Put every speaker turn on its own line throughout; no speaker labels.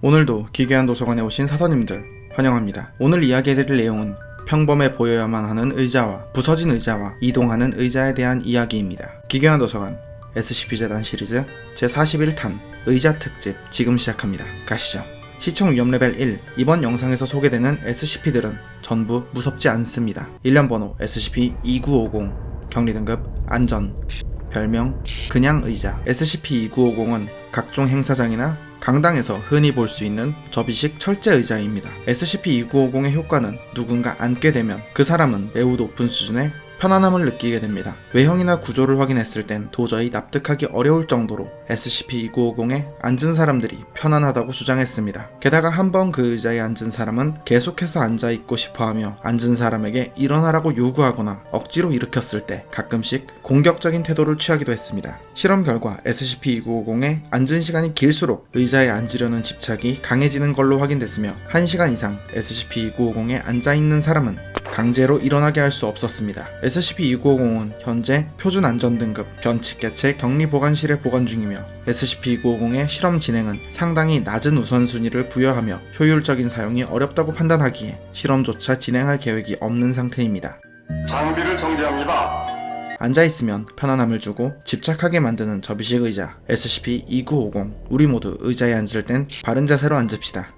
오늘도 기괴한 도서관에 오신 사서님들 환영합니다. 오늘 이야기해드릴 내용은 평범해 보여야만 하는 의자와 부서진 의자와 이동하는 의자에 대한 이야기입니다. 기괴한 도서관 SCP-재단 시리즈 제41탄 의자 특집 지금 시작합니다. 가시죠. 시청 위험 레벨 1. 이번 영상에서 소개되는 SCP들은 전부 무섭지 않습니다. 일련 번호 SCP-2950 격리 등급 안전 별명 그냥 의자. SCP-2950은 각종 행사장이나 강당에서 흔히 볼 수 있는 접이식 철제 의자입니다. SCP-2950의 효과는 누군가 앉게 되면 그 사람은 매우 높은 수준의 편안함을 느끼게 됩니다. 외형이나 구조를 확인했을 땐 도저히 납득하기 어려울 정도로 SCP-2950에 앉은 사람들이 편안하다고 주장했습니다. 게다가 한번 그 의자에 앉은 사람은 계속해서 앉아있고 싶어하며 앉은 사람에게 일어나라고 요구하거나 억지로 일으켰을 때 가끔씩 공격적인 태도를 취하기도 했습니다. 실험 결과 SCP-2950에 앉은 시간이 길수록 의자에 앉으려는 집착이 강해지는 걸로 확인됐으며 1시간 이상 SCP-2950에 앉아있는 사람은 강제로 일어나게 할 수 없었습니다. SCP-2950은 현재 표준 안전 등급 변칙개체 격리보관실에 보관 중이며 SCP-2950의 실험 진행은 상당히 낮은 우선순위를 부여하며 효율적인 사용이 어렵다고 판단하기에 실험조차 진행할 계획이 없는 상태입니다.
장비를 정지합니다.
앉아있으면 편안함을 주고 집착하게 만드는 접이식 의자 SCP-2950. 우리 모두 의자에 앉을 땐 바른 자세로 앉읍시다.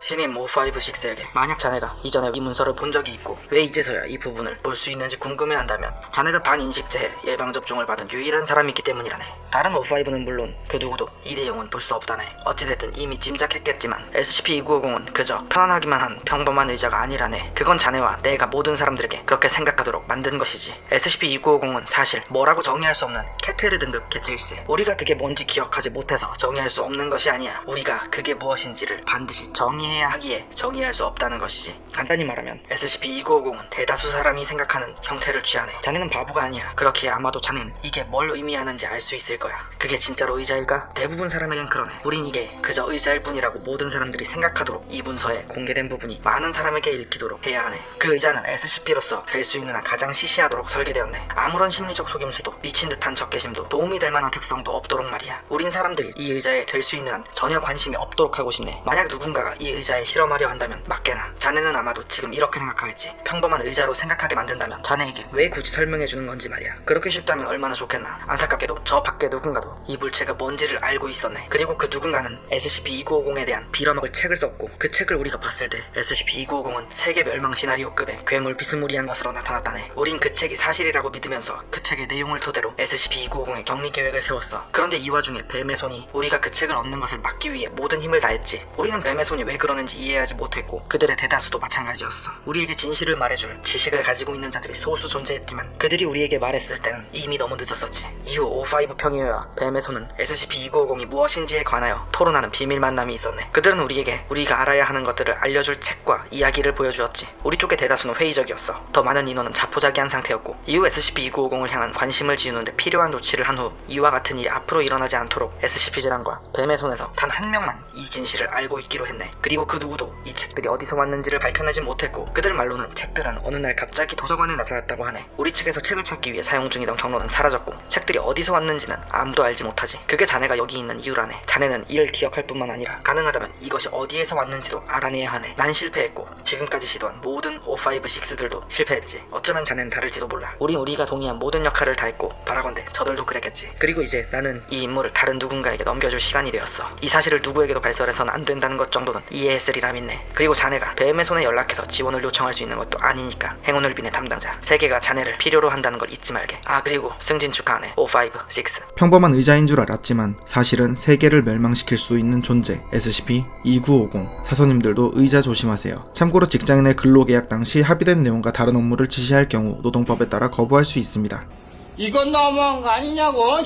신임 556에게 만약 자네가 이전에 이 문서를 본 적이 있고 왜 이제서야 이 부분을 볼 수 있는지 궁금해한다면 자네가 반인식재해 예방접종을 받은 유일한 사람이기 때문이라네. 다른 556는 물론 그 누구도 이 내용은 볼 수 없다네. 어찌됐든 이미 짐작했겠지만 SCP-2950은 그저 편안하기만 한 평범한 의자가 아니라네. 그건 자네와 내가 모든 사람들에게 그렇게 생각하도록 만든 것이지. SCP-2950은 사실 뭐라고 정의할 수 없는 케테르 등급 개체일세. 우리가 그게 뭔지 기억하지 못해서 정의할 수 없는 것이 아니야. 우리가 그게 무엇인지를 반드시 정의해야 하기에 정의할 수 없다는 것이지. 간단히 말하면 SCP-2950은 대다수 사람이 생각하는 형태를 취하네. 자네는 바보가 아니야. 그렇기에 아마도 자넨 이게 뭘 의미하는지 알 수 있을 거야. 그게 진짜로 의자일까? 대부분 사람에겐 그러네. 우린 이게 그저 의자일 뿐이라고 모든 사람들이 생각하도록 이 문서에 공개된 부분이 많은 사람에게 읽히도록 해야 하네. 그 의자는 SCP로서 될 수 있는 한 가장 시시하도록 설계되었네. 아무런 심리적 속임수도 미친 듯한 적개심도 도움이 될 만한 특성도 없도록 말이야. 우린 사람들이 이 의자에 될 수 있는 한 전혀 관심이 없도록 하고 싶네. 만약 누군가가 이 의자에 실험하려 한다면 맞게나 자네는 아마도 지금 이렇게 생각하겠지. 평범한 의자로 생각하게 만든다면 자네에게 왜 굳이 설명해주는 건지 말이야. 그렇게 쉽다면 얼마나 좋겠나. 안타깝게도 저 밖에 누군가도 이 물체가 뭔지를 알고 있었네. 그리고 그 누군가는 SCP-2950에 대한 빌어먹을 책을 썼고 그 책을 우리가 봤을 때 SCP-2950은 세계 멸망 시나리오급의 괴물 비스무리한 것으로 나타났다네. 우린 그 책이 사실이라고 믿으면서 그 책의 내용을 토대로 SCP-2950의 격리 계획을 세웠어. 그런데 이 와중에 뱀의 손이 우리가 그 책을 얻는 것을 막기 위해 모든 힘을 다했지. 우리는 뱀의 손이 왜 그러는지 이해하지 못했고 그들의 대다수도 마찬가지였어. 우리에게 진실을 말해줄 지식을 가지고 있는 자들이 소수 존재했지만 그들이 우리에게 말했을 때는 이미 너무 늦었었지. 이후 5-5 평의회와 뱀의 손은 SCP-2950이 무엇인지에 관하여 토론하는 비밀 만남이 있었네. 그들은 우리에게 우리가 알아야 하는 것들을 알려줄 책과 이야기를 보여주었지. 우리 쪽의 대다수는 회의적이었어. 더 많은 인원은 자포자기한 상태였고 이후 SCP-2950을 향한 관심을 지우는데 필요한 조치를 한 후 이와 같은 일이 앞으로 일어나지 않도록 SCP-재단과 뱀의 손에서 단 한 명만 이 진실을 알고 있기로 했네. 그리고 그 누구도 이 책들이 어디서 왔는지를 밝혀내지 못했고 그들 말로는 책들은 어느 날 갑자기 도서관에 나타났다고 하네. 우리 측에서 책을 찾기 위해 사용 중이던 경로는 사라졌고 책들이 어디서 왔는지는 아무도 알지 못하지. 그게 자네가 여기 있는 이유라네. 자네는 이를 기억할 뿐만 아니라 가능하다면 이것이 어디에서 왔는지도 알아내야 하네. 난 실패했고 지금까지 시도한 모든 556들도 실패했지. 어쩌면 자네는 다를지도 몰라. 우리가 동의한 모든 역할을 다 했고 바라건대 저들도 그랬겠지. 그리고 이제 나는 이 임무를 다른 누군가에게 넘겨줄 시간이 되었어. 이 사실을 누구에게도 발설해서는 안 된다는 것 정도는 이해했으리라 믿네. 그리고 자네가 뱀의 손에 연락해서 지원을 요청할 수 있는 것도 아니니까 행운을 비네 담당자. 세계가 자네를 필요로 한다는 걸 잊지 말게. 아 그리고 승진 축하하네 556.
평범한 의자인 줄 알았지만 사실은 세계를 멸망시킬 수도 있는 존재 SCP-2950. 사서님들도 의자 조심하세요. 참고로 직장인의 근로계약 당시 합의된 내용과 다른 업무를 지시할 경우 노동법에 따라 거부할 수 있습니다.
이건 너무한 거 아니냐고.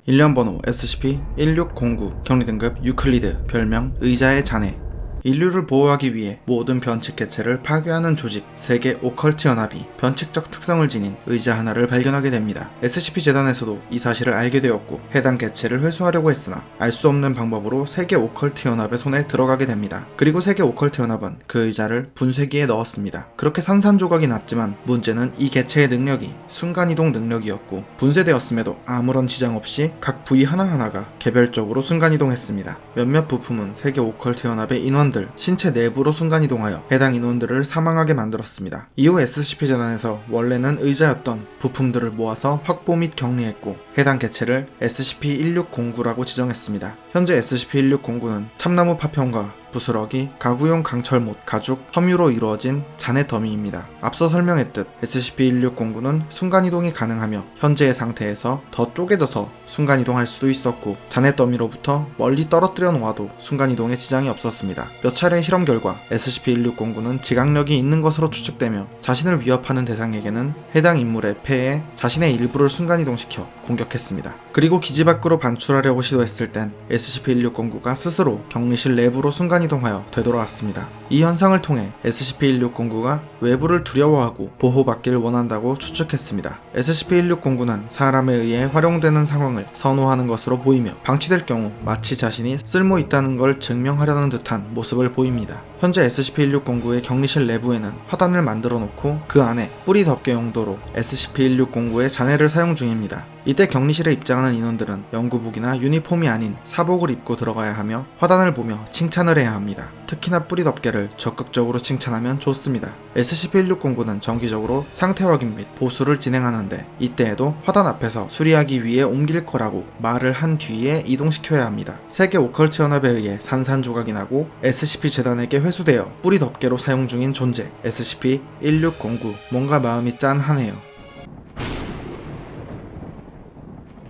일련 번호 SCP-1609 격리 등급 유클리드 별명 의자의 자네. 인류를 보호하기 위해 모든 변칙 개체를 파괴하는 조직 세계 오컬트 연합이 변칙적 특성을 지닌 의자 하나를 발견하게 됩니다. SCP 재단에서도 이 사실을 알게 되었고 해당 개체를 회수하려고 했으나 알 수 없는 방법으로 세계 오컬트 연합의 손에 들어가게 됩니다. 그리고 세계 오컬트 연합은 그 의자를 분쇄기에 넣었습니다. 그렇게 산산조각이 났지만 문제는 이 개체의 능력이 순간이동 능력이었고 분쇄되었음에도 아무런 지장 없이 각 부위 하나하나가 개별적으로 순간이동했습니다. 몇몇 부품은 세계 오컬트 연합의 인원들 신체 내부로 순간이동하여 해당 인원들을 사망하게 만들었습니다. 이후 SCP 재단에서 원래는 의자였던 부품들을 모아서 확보 및 격리했고 해당 개체를 SCP-1609라고 지정했습니다. 현재 SCP-1609는 참나무 파편과 부스러기, 가구용 강철못, 가죽, 섬유로 이루어진 잔해 더미입니다. 앞서 설명했듯 SCP-1609는 순간이동이 가능하며 현재의 상태에서 더 쪼개져서 순간이동할 수도 있었고 잔해 더미로부터 멀리 떨어뜨려 놓아도 순간이동에 지장이 없었습니다. 몇 차례의 실험 결과 SCP-1609는 지각력이 있는 것으로 추측되며 자신을 위협하는 대상에게는 해당 인물의 폐에 자신의 일부를 순간이동시켜 공격했습니다. 그리고 기지 밖으로 반출하려고 시도했을 땐 SCP-1609가 스스로 격리실 내부로 순간이동하여 되돌아왔습니다. 이 현상을 통해 SCP-1609가 외부를 두려워하고 보호받기를 원한다고 추측했습니다. SCP-1609는 사람에 의해 활용되는 상황을 선호하는 것으로 보이며 방치될 경우 마치 자신이 쓸모 있다는 걸 증명하려는 듯한 모습을 보입니다. 현재 SCP-1609의 격리실 내부에는 화단을 만들어 놓고 그 안에 뿌리 덮개 용도로 SCP-1609의 잔해를 사용 중입니다. 이때 격리실에 입장하는 인원들은 연구복이나 유니폼이 아닌 사복을 입고 들어가야 하며 화단을 보며 칭찬을 해야 합니다. 특히나 뿌리 덮개를 적극적으로 칭찬하면 좋습니다. SCP-1609는 정기적으로 상태 확인 및 보수를 진행하는데 이때에도 화단 앞에서 수리하기 위해 옮길 거라고 말을 한 뒤에 이동시켜야 합니다. 세계 오컬트 연합에 의해 산산조각이 나고 SCP 재단에게 회수되어 뿌리 덮개로 사용 중인 존재 SCP-1609 뭔가 마음이 짠하네요.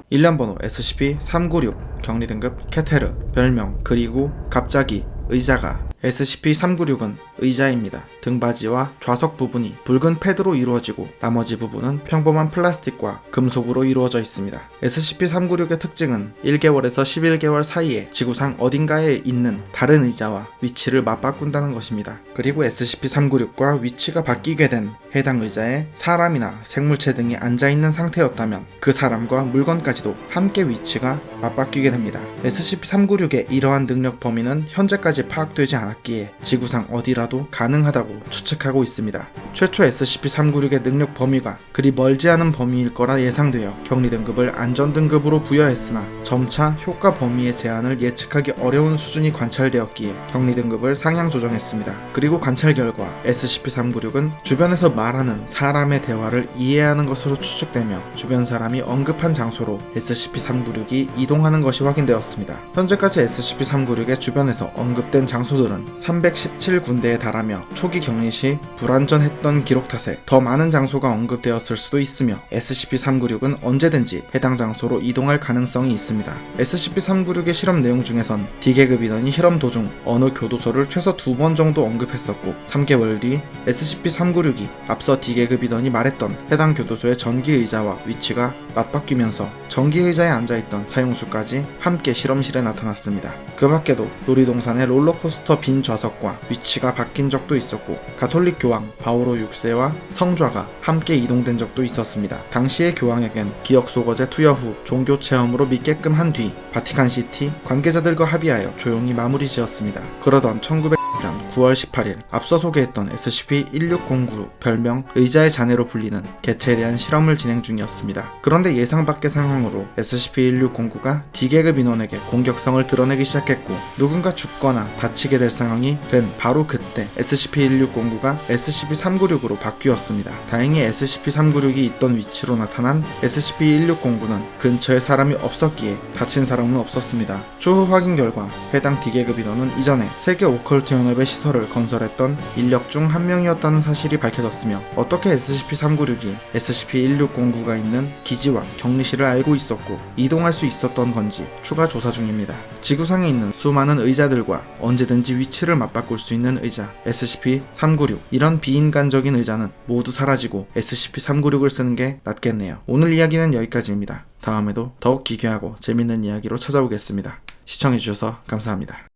일련번호 SCP-396 격리등급 케테르 별명 그리고 갑자기 의자가 SCP-396은 의자입니다. 등받이와 좌석 부분이 붉은 패드로 이루어지고 나머지 부분은 평범한 플라스틱과 금속으로 이루어져 있습니다. SCP-396의 특징은 1개월에서 11개월 사이에 지구상 어딘가에 있는 다른 의자와 위치를 맞바꾼다는 것입니다. 그리고 SCP-396과 위치가 바뀌게 된 해당 의자에 사람이나 생물체 등이 앉아있는 상태였다면 그 사람과 물건까지도 함께 위치가 맞바뀌게 됩니다. SCP-396의 이러한 능력 범위는 현재까지 파악되지 않았기에 지구상 어디라도 가능하다고 추측하고 있습니다. 최초 SCP-396의 능력 범위가 그리 멀지 않은 범위일 거라 예상되어 격리 등급을 안전 등급으로 부여했으나 점차 효과 범위의 제한을 예측하기 어려운 수준이 관찰되었기에 격리 등급을 상향 조정했습니다. 그리고 관찰 결과 SCP-396은 주변에서 말하는 사람의 대화를 이해하는 것으로 추측되며 주변 사람이 언급한 장소로 SCP-396이 이동하는 것이 확인되었습니다. 현재까지 SCP-396의 주변에서 언급된 장소들은 317군데에 달하며 초기 격리 시 불안전했던 기록 탓에 더 많은 장소가 언급되었을 수도 있으며 SCP-396은 언제든지 해당 장소로 이동할 가능성이 있습니다. SCP-396의 실험 내용 중에선 D계급 인원이 실험 도중 어느 교도소를 최소 2번 정도 언급했었고 3개월 뒤 SCP-396이 앞서 D계급 인원이 말했던 해당 교도소의 전기의자와 위치가 맞바뀌면서 전기의자에 앉아있던 사용수까지 함께 실험실에 나타났습니다. 그 밖에도 놀이동산의 롤러코스터 빈 좌석과 위치가 바뀐 적도 있었고 가톨릭 교황 바오로 6세와 성좌가 함께 이동된 적도 있었습니다. 당시의 교황에겐 기억 소거제 투여 후 종교 체험으로 믿게끔 한 뒤 바티칸시티 관계자들과 합의하여 조용히 마무리 지었습니다. 그러던 1900년 9월 18일 앞서 소개했던 SCP-1609 별명 의자의 잔해로 불리는 개체에 대한 실험을 진행 중이었습니다. 그런데 예상 밖의 상황으로 SCP-1609가 D계급 인원에게 공격성을 드러내기 시작했고 누군가 죽거나 다치게 될 상황이 된 바로 그때 SCP-1609가 SCP-396으로 바뀌었습니다. 다행히 SCP-396이 있던 위치로 나타난 SCP-1609는 근처에 사람이 없었기에 다친 사람은 없었습니다. 추후 확인 결과 해당 D계급 인원은 이전에 세계 오컬트 연합의 시설을 건설했던 인력 중 한 명이었다는 사실이 밝혀졌으며 어떻게 SCP-396이 SCP-1609가 있는 기지와 격리실을 알고 있었고 이동할 수 있었던 건지 추가 조사 중입니다. 지구상에 있는 수많은 의자들과 언제든지 위치를 맞바꿀 수 있는 의자 SCP-396 이런 비인간적인 의자는 모두 사라지고 SCP-396을 쓰는 게 낫겠네요. 오늘 이야기는 여기까지입니다. 다음에도 더욱 기괴하고 재밌는 이야기로 찾아오겠습니다. 시청해주셔서 감사합니다.